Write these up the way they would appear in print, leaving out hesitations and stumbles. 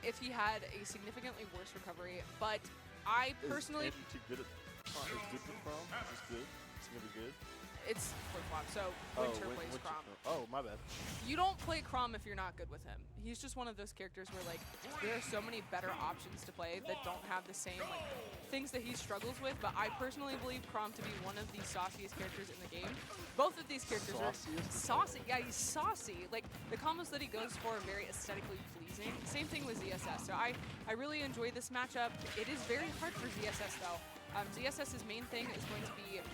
if he had a significantly worse recovery, but I personally... Is AndrewT good at is good with Chrom? Is this good? It's going to be good? It's flip-flop, so Winter plays Chrom. Oh, my bad. You don't play Chrom if you're not good with him. He's just one of those characters where, like, there are so many better options to play that don't have the same, like, things that he struggles with, but I personally believe Chrom to be one of the sauciest characters in the game. Both of these characters are saucy. Yeah, he's saucy. Like, the combos that he goes for are very aesthetically pleasing. Same thing with ZSS. So I really enjoy this matchup. It is very hard for ZSS, though. ZSS's main thing is going to be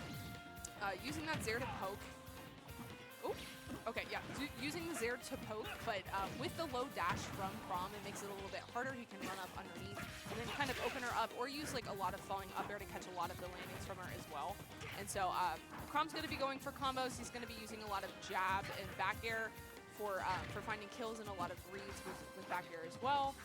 using that Zair to poke. Oh, okay, yeah, using the Zair to poke, but with the low dash from Chrom, it makes it a little bit harder. He can run up underneath and then kind of open her up, or use like a lot of falling up air to catch a lot of the landings from her as well. And so Chrom's going to be going for combos. He's going to be using a lot of jab and back air for finding kills and a lot of reads with back air as well.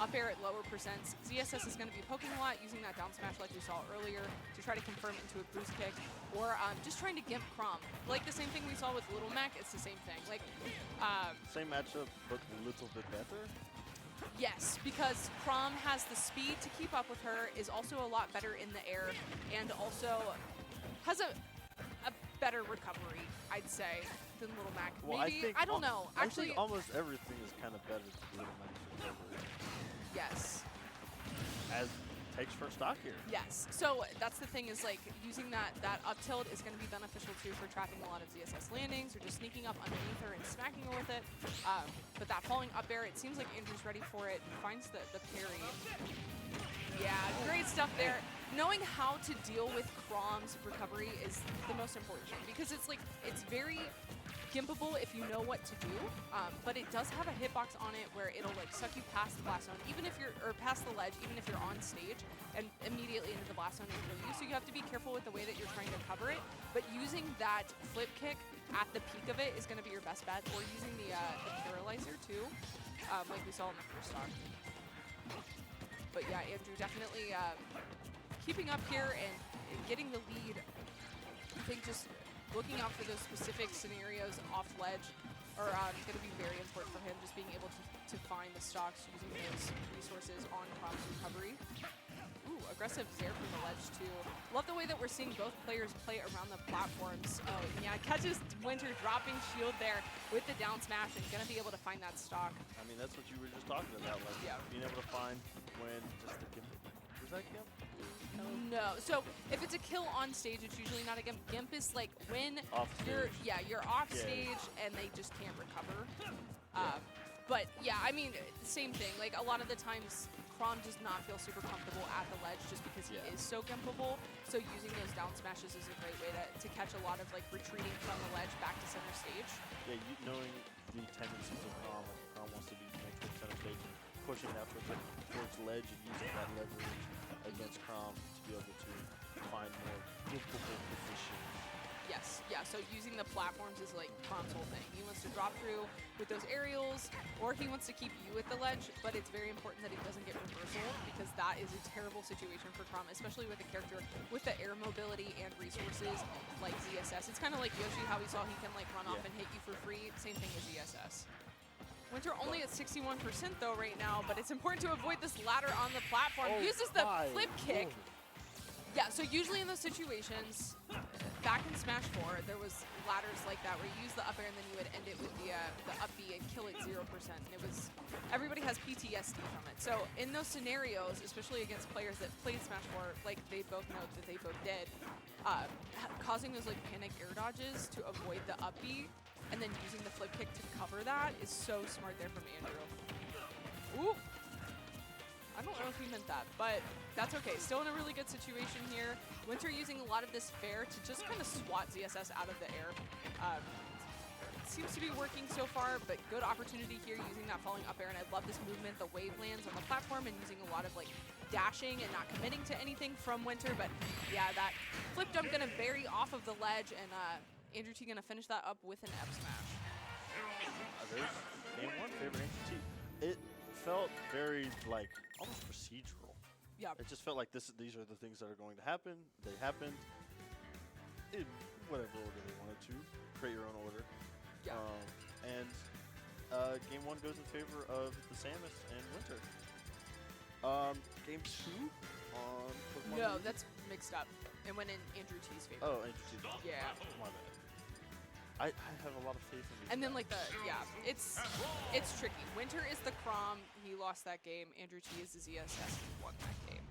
Up air at lower percents. ZSS is going to be poking a lot, using that down smash like we saw earlier to try to confirm into a boost kick, or just trying to gimp Chrom. Like the same thing we saw with Little Mac, it's the same thing. Like same matchup, but a little bit better? Yes, because Chrom has the speed to keep up with her, is also a lot better in the air, and also has a better recovery, I'd say, than Little Mac. Well, maybe, I don't know. Actually, I think almost everything is kind of better than Little Mac's recovery. Yes. As takes first stock here. Yes. So that's the thing, is like using that up tilt is going to be beneficial too for trapping a lot of ZSS landings, or just sneaking up underneath her and smacking her with it. But that falling up air, it seems like Andrew's ready for it. Finds the parry. Yeah, great stuff there. Knowing how to deal with Chrom's recovery is the most important thing, because it's like, it's very gimpable if you know what to do, but it does have a hitbox on it where it'll like suck you past the blast zone, even if you're, or past the ledge, even if you're on stage, and immediately into the blast zone and kill you. So you have to be careful with the way that you're trying to cover it, but using that flip kick at the peak of it is going to be your best bet, or using the paralyzer too, like we saw in the first stock. But yeah, Andrew definitely keeping up here and getting the lead. I think just looking out for those specific scenarios off ledge are going to be very important for him, just being able to find the stocks using those resources on Chrom's recovery. Ooh, aggressive Zair from the ledge too. Love the way that we're seeing both players play around the platforms. Oh yeah, catches Winter dropping shield there with the down smash and going to be able to find that stock. I mean, that's what you were just talking about, like being able to find when just the gimp. Was that gimp? No. So if it's a kill on stage, it's usually not a gimp. Gimp is like when you're off stage and they just can't recover. But yeah, I mean, same thing. Like a lot of the times, Chrom does not feel super comfortable at the ledge just because he is so gimpable. So using those down smashes is a great way to catch a lot of like retreating from the ledge back to center stage. Yeah, knowing the tendencies of Chrom, like Chrom wants to be towards center stage and pushing that towards ledge and using that leverage against Chrom to be able to find more gimpable positions. Yes, yeah, so using the platforms is like Chrom's whole thing. He wants to drop through with those aerials, or he wants to keep you at the ledge, but it's very important that he doesn't get reversal, because that is a terrible situation for Chrom, especially with a character with the air mobility and resources like ZSS. It's kind of like Yoshi, how we saw he can like run off and hit you for free. Same thing as ZSS. Winter only at 61% though right now, but it's important to avoid this ladder on the platform. Uses the flip kick. Yeah, so usually in those situations, back in Smash 4, there was ladders like that where you use the up air and then you would end it with the up B and kill it 0%. And it was, everybody has PTSD from it. So in those scenarios, especially against players that played Smash 4, like they both know that they both did, causing those like panic air dodges to avoid the up B and then using the flip kick to cover that is so smart there from Andrew. Ooh. I don't know if he meant that, but that's okay. Still in a really good situation here. Winter using a lot of this fair to just kind of swat ZSS out of the air. Seems to be working so far, but good opportunity here using that falling up air, and I love this movement, the wave lands on the platform, and using a lot of like dashing and not committing to anything from Winter, but yeah, that flip jump gonna vary off of the ledge, and AndrewT gonna finish that up with an F smash. There's game one favorite AndrewT. It felt very like almost procedural. Yeah. It just felt like these are the things that are going to happen. They happened in whatever order they wanted to. Create your own order. Yeah. And game one goes in favor of the Samus and Winter. Game 2 on Pokemon. No, League? that's mixed up. It went in AndrewT's favor. Oh, AndrewT. Yeah. My bad. I have a lot of faith in these And then guys. like it's tricky. Winter is the Chrom. He lost that game. AndrewT is the ZSS. He won that game.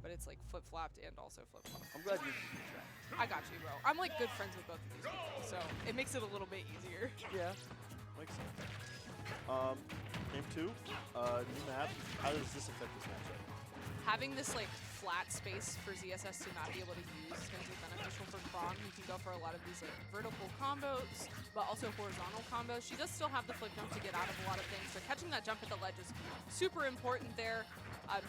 But it's like flip-flopped and also flip-flopped. I'm glad you're keeping track. I got you, bro. I'm like good friends with both of these people, so it makes it a little bit easier. Yeah, makes sense. Game 2, new map. How does this affect this matchup? Having this like flat space for ZSS to not be able to use is going to be beneficial for Chrom. You can go for a lot of these like vertical combos, but also horizontal combos. She does still have the flip jump to get out of a lot of things, so catching that jump at the ledge is super important there.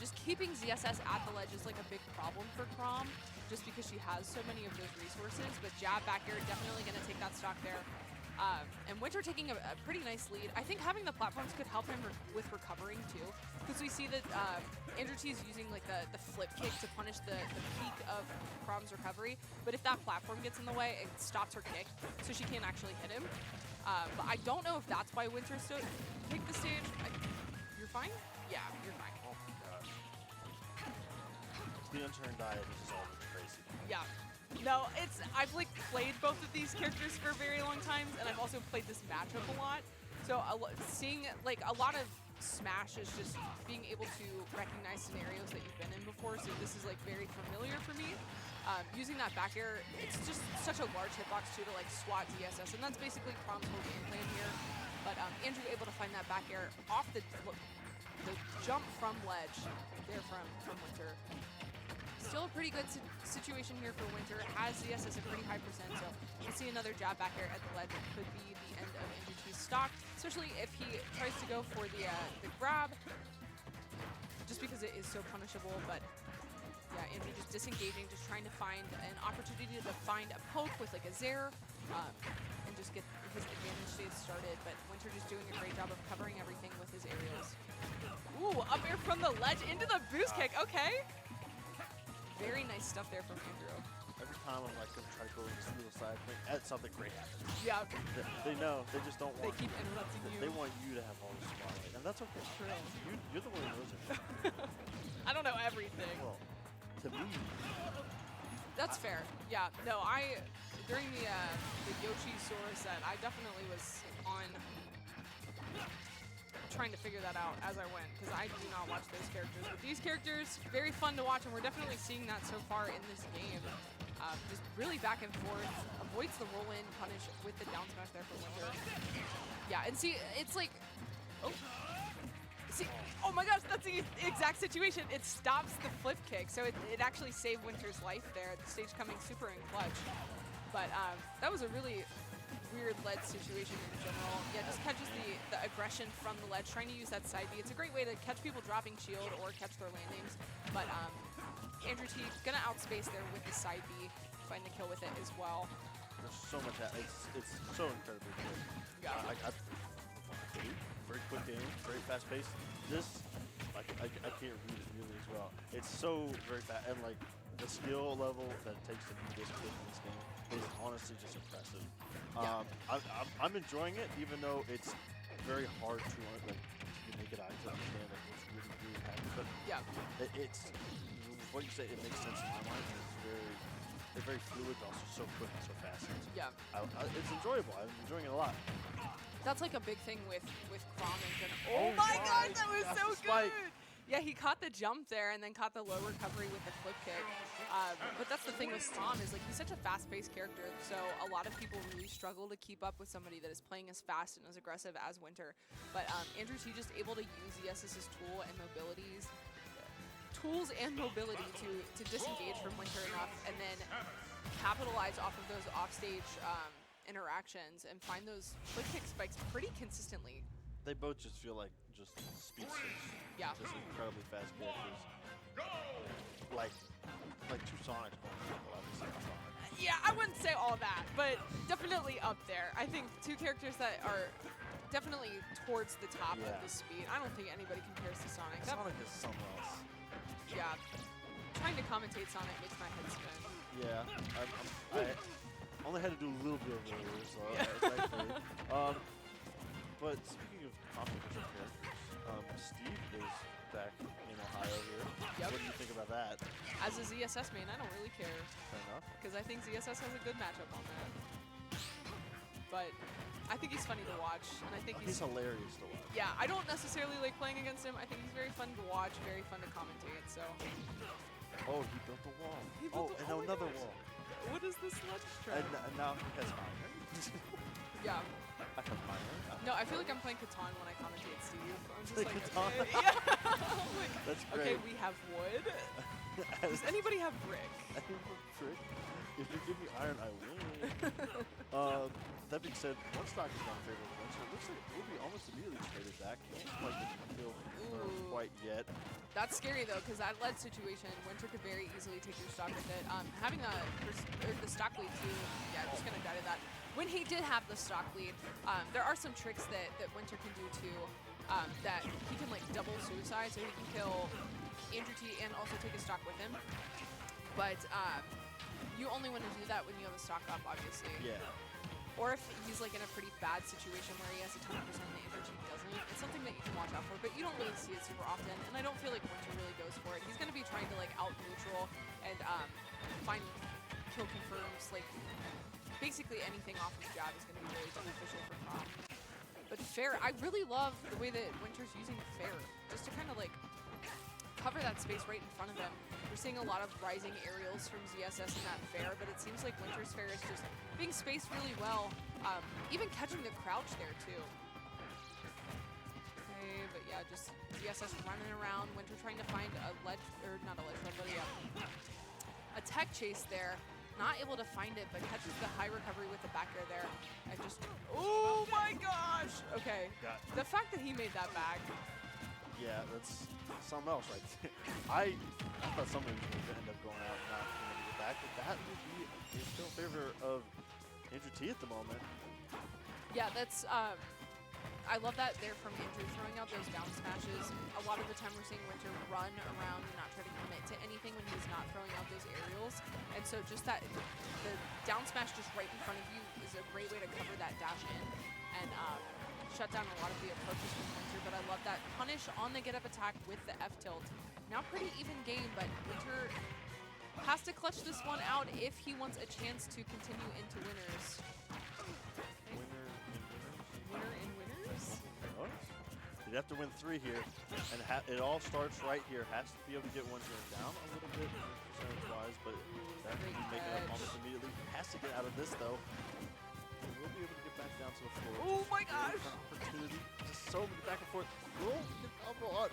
Just keeping ZSS at the ledge is like a big problem for Chrom, just because she has so many of those resources, but jab back air definitely going to take that stock there. And Winter taking a pretty nice lead. I think having the platforms could help him with recovering too, because we see that AndrewT is using like the flip kick to punish the peak of Chrom's recovery. But if that platform gets in the way, it stops her kick, so she can't actually hit him. But I don't know if that's why Winter still take the stage. You're fine? Yeah, you're fine. Oh my god. The unturned diet is just all crazy. Yeah. No, I've like played both of these characters for very long times, and I've also played this matchup a lot. So seeing like a lot of Smash is just being able to recognize scenarios that you've been in before. So this is like very familiar for me. Using that back air, it's just such a large hitbox too to like swat ZSS, and that's basically Chrom's whole game plan here. But Andrew able to find that back air off the jump from ledge there from Winter. Still a pretty good situation here for Winter. Has ZSS a pretty high percent, so we'll see another jab back air at the ledge. It could be the end of AndrewT's stock, especially if he tries to go for the grab, just because it is so punishable. But yeah, Andrew just disengaging, just trying to find an opportunity to find a poke with like a Zair, and just get his advantage stage started. But Winter just doing a great job of covering everything with his aerials. Ooh, up air from the ledge into the boost kick. Okay. Very nice stuff there from Andrew. Every time I'm like gonna try to go to this little side thing, something great happens. Yeah. They know. They just don't want. They keep interrupting you. They want you to have all the spotlight, and that's okay. True. You're the one who knows it. I don't know everything. Well, to me. That's fair. Yeah. No, during the Yoshi Sora set, I definitely was on trying to figure that out as I went, because I do not watch those characters. But these characters, very fun to watch, and we're definitely seeing that so far in this game. Just really back and forth, avoids the roll-in punish with the down smash there for Winter. Yeah, and see, it's like, oh my gosh, that's the exact situation. It stops the flip kick, so it actually saved Winter's life there. The stage coming super in clutch. But that was a really weird ledge situation in general. Yeah, just catches the aggression from the ledge, trying to use that side B. It's a great way to catch people dropping shield or catch their landings. But AndrewT gonna outspace there with the side B, find the kill with it as well. There's so much. It's so incredibly good. Yeah. Very quick game, very fast paced. This, like, I can't read it really as well. It's so very fast, and like the skill level that it takes to be this good in this game is honestly just impressive. Yeah. I'm enjoying it, even though it's very hard to like to make it out to understand like what's really happening. But Yeah. It's what you say. It makes sense in my mind. And they're very fluid, but also so quick and so fast. Yeah. It's enjoyable. I'm enjoying it a lot. That's like a big thing with Chrom in general. Oh Oh my gosh, my that was gosh, so the spike. good! Yeah, he caught the jump there and then caught the low recovery with the flip kick. But that's the thing with Chrom is like he's such a fast-paced character, so a lot of people really struggle to keep up with somebody that is playing as fast and as aggressive as Winter. But AndrewT just able to use ZSS's tools and mobility to disengage from Winter enough, and then capitalize off of those offstage interactions and find those flip kick spikes pretty consistently. They both just feel like just speedsters. Yeah. Just incredibly fast characters. Like two Sonics, obviously. Yeah, I wouldn't say all that, but definitely up there. I think two characters that are definitely towards the top of the speed. I don't think anybody compares to Sonic. Sonic is something else. Yeah. Trying to commentate Sonic makes my head spin. Yeah. I only had to do a little bit of earlier, so thankfully. But speaking of controversial characters, Steve is back in Ohio that. As a ZSS main, I don't really care. Fair enough. Because I think ZSS has a good matchup on that. But I think he's funny to watch, and I think he's hilarious to watch. Yeah, I don't necessarily like playing against him. I think he's very fun to watch, very fun to commentate. So. Oh, he built a wall. And another wall. What is this ledge trap? And now he has iron. Yeah. I have iron. No, I feel like I'm playing Canton when I commentate Steve. I'm just like, Canton? okay. Yeah. Like, that's great. Okay, we have wood. Does anybody have brick? Brick? If you give me iron, I win. That being said, one stock is my favorite one, so it looks like we'll be almost immediately traded back. Can't quite get the kill quite yet. That's scary though, because that lead situation, Winter could very easily take your stock with it. Having the stock lead too, yeah, just gonna die to that. When he did have the stock lead, there are some tricks that Winter can do too, that he can like double suicide, so he can kill AndrewT and also take a stock with him. But you only want to do that when you have a stock up, obviously. Yeah. Or if he's like in a pretty bad situation where he has a ton of percent and the AndrewT doesn't, it's something that you can watch out for, but you don't really see it super often, and I don't feel like Winter really goes for it. He's going to be trying to like out-neutral and find kill confirms, like basically anything off of jab is going to be really beneficial for Chrom. But Fair, I really love the way that Winter's using Fair, just to kind of like cover that space right in front of him. We're seeing a lot of rising aerials from ZSS in that Fair, but it seems like Winter's Fair is just being spaced really well, even catching the crouch there too. Okay, but yeah, just ZSS running around, Winter trying to find a ledge, or not a ledge run, but a tech chase there. Not able to find it, but catches the high recovery with the back air there. And just, oh my gosh! Okay, the fact that he made that back. Yeah, that's something else right there. I thought somebody was going to end up going out and not being able to get back, but that would be still in favor of AndrewT at the moment. Yeah, that's, I love that there from Andrew, throwing out those down smashes. A lot of the time we're seeing Winter run around and not try to commit to anything when he's not throwing out those aerials. And so just that, the down smash just right in front of you is a great way to cover that dash in and shut down a lot of the approaches from Winter. But I love that punish on the get-up attack with the F-tilt. Now pretty even game, but Winter has to clutch this one out if he wants a chance to continue into winners. Winner in winners? You'd have to win 3 here, and it all starts right here. Has to be able to get Winter down a little bit percentage-wise, but that can make it up almost immediately. Has to get out of this though. We'll be able to get back down to the floor. Oh my gosh! Opportunity, just so many back and forth. Will get the elbow up.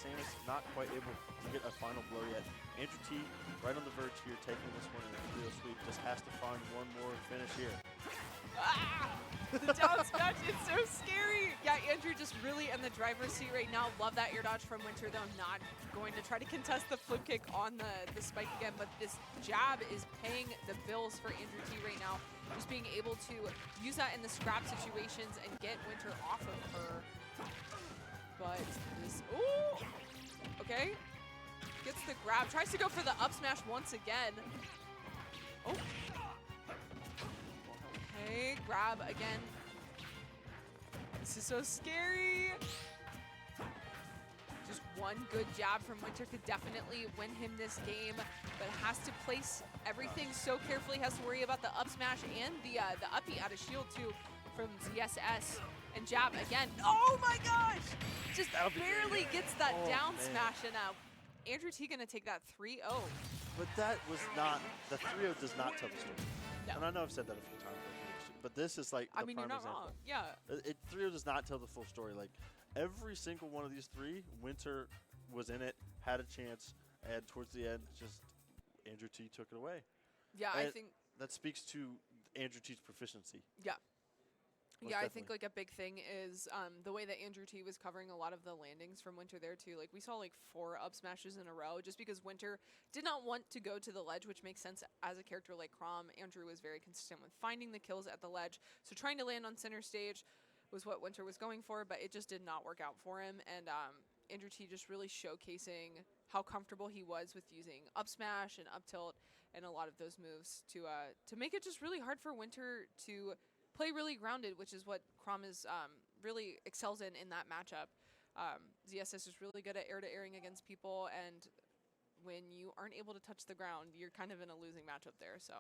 Samus not quite able to get a final blow yet. AndrewT right on the verge here, taking this one in a real sweep. Just has to find one more finish here. Ah! The down smash is so scary. Yeah, Andrew just really in the driver's seat right now. Love that air dodge from Winter, though. Not going to try to contest the flip kick on the spike again, but this jab is paying the bills for AndrewT right now. Just being able to use that in the scrap situations and get Winter off of her. But this, ooh, okay. Gets the grab, tries to go for the up smash once again. Oh. Okay, grab again. This is so scary. Just one good jab from Winter could definitely win him this game, but has to place everything so carefully, has to worry about the up smash and the uppy out of shield too from ZSS. And jab again. Oh my gosh! Just barely gets that down smash, and AndrewT gonna take that 3-0. But that was not, the 3-0 does not tell the story. No. And I know I've said that a few times, but this is like the prime you're not example. wrong. Yeah. 3-0 does not tell the full story. Like every single one of these 3, Winter was in it, had a chance, and towards the end, just AndrewT took it away. Yeah, and I think that speaks to AndrewT's proficiency. Yeah. Most yeah, definitely. I think like a big thing is the way that AndrewT was covering a lot of the landings from Winter there too. Like we saw like 4 up smashes in a row just because Winter did not want to go to the ledge, which makes sense as a character like Chrom. Andrew was very consistent with finding the kills at the ledge. So trying to land on center stage was what Winter was going for, but it just did not work out for him. And AndrewT just really showcasing how comfortable he was with using up smash and up tilt and a lot of those moves to make it just really hard for Winter to play really grounded, which is what Chrom is really excels in that matchup. ZSS is really good at air-to-airing against people, and when you aren't able to touch the ground, you're kind of in a losing matchup there. So